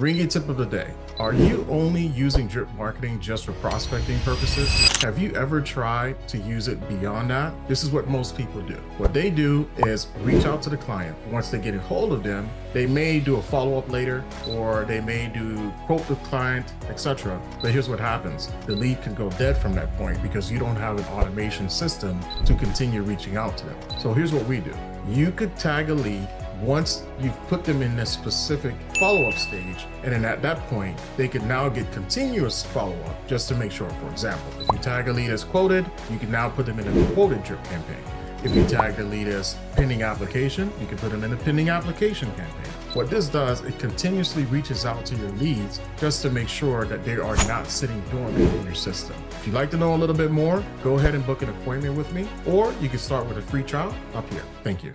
Ringy tip of the day. Are you only using drip marketing just for prospecting purposes? Have you ever tried to use it beyond that? This is what most people do. What they do is reach out to the client. Once they get a hold of them, they may do a follow-up later, or they may do quote the client, etc. But here's what happens. The lead can go dead from that point because you don't have an automation system to continue reaching out to them. So here's what we do. You could tag a lead once you've put them in this specific follow-up stage, and then at that point, they can now get continuous follow-up just to make sure. For example, if you tag a lead as quoted, you can now put them in a quoted drip campaign. If you tag the lead as pending application, you can put them in a pending application campaign. What this does, it continuously reaches out to your leads just to make sure that they are not sitting dormant in your system. If you'd like to know a little bit more, go ahead and book an appointment with me, or you can start with a free trial up here. Thank you.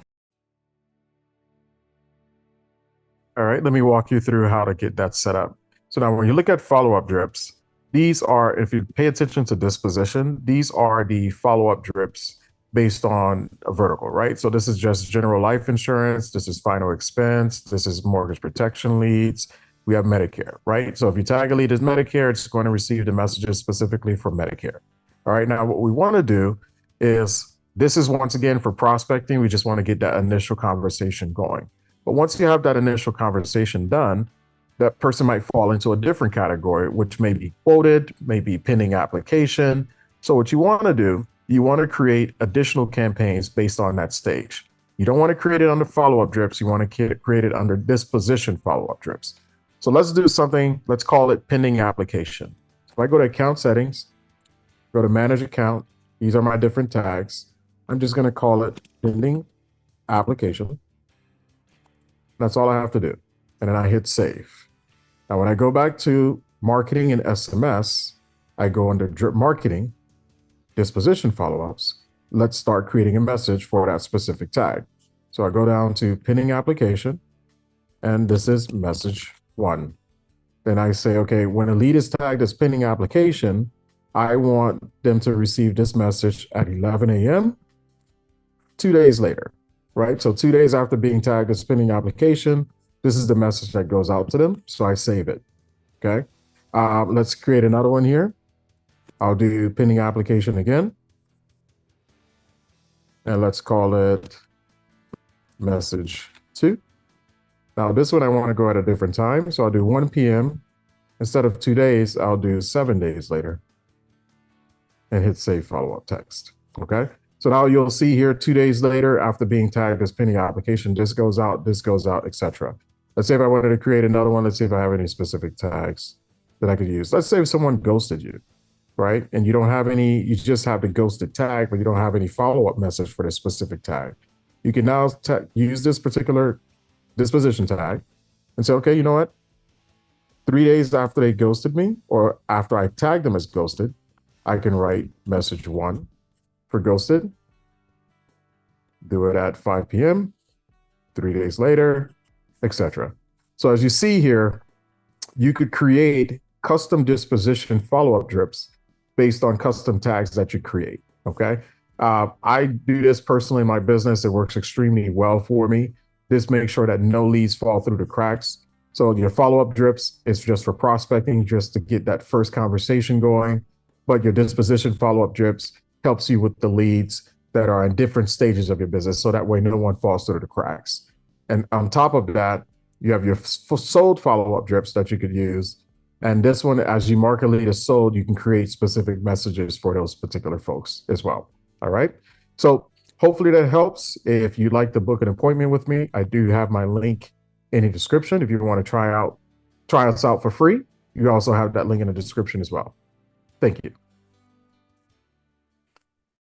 All right, let me walk you through how to get that set up. So now when you look at follow-up drips, these are, if you pay attention to disposition, these are the follow-up drips based on a vertical, right? So this is just general life insurance. This is final expense. This is mortgage protection leads. We have Medicare, right? So if you tag a lead as Medicare, it's going to receive the messages specifically for Medicare. All right, now what we want to do is, this is once again for prospecting. We just want to get that initial conversation going. But once you have that initial conversation done, that person might fall into a different category, which may be quoted, maybe pending application. So what you want to do, you want to create additional campaigns based on that stage. You don't want to create it under follow-up drips. You want to create it under disposition follow-up drips. So let's do something, let's call it pending application. So if I go to account settings, go to manage account, these are my different tags. I'm just going to call it pending application. That's all I have to do. And then I hit save. Now, when I go back to marketing and SMS, I go under drip marketing, disposition follow-ups. Let's start creating a message for that specific tag. So I go down to pending application, and this is message 1. Then I say, okay, when a lead is tagged as pending application, I want them to receive this message at 11 a.m. 2 days later. Right? So 2 days after being tagged as pending application, this is the message that goes out to them. So I save it. Okay. Let's create another one here. I'll do pending application again. And let's call it message 2. Now this one I want to go at a different time. So I'll do 1 p.m. Instead of 2 days, I'll do 7 days later and hit save follow-up text. Okay. So now you'll see here 2 days later, after being tagged as pending application, this goes out, etc. Let's say if I wanted to create another one, let's see if I have any specific tags that I could use. Let's say if someone ghosted you, right? And you don't have any, you just have the ghosted tag, but you don't have any follow-up message for this specific tag. You can now use this particular disposition tag and say, okay, you know what? 3 days after they ghosted me, or after I tagged them as ghosted, I can write message 1. For ghosted, do it at 5 p.m., 3 days later, etc. So as you see here, you could create custom disposition follow-up drips based on custom tags that you create, okay? I do this personally in my business. It works extremely well for me. This makes sure that no leads fall through the cracks. So your follow-up drips is just for prospecting, just to get that first conversation going. But your disposition follow-up drips helps you with the leads that are in different stages of your business, so that way no one falls through the cracks. And on top of that, you have your sold follow-up drips that you could use. And this one, as you mark a lead as sold, you can create specific messages for those particular folks as well. All right. So hopefully that helps. If you'd like to book an appointment with me, I do have my link in the description. If you want to try us out for free, you also have that link in the description as well. Thank you.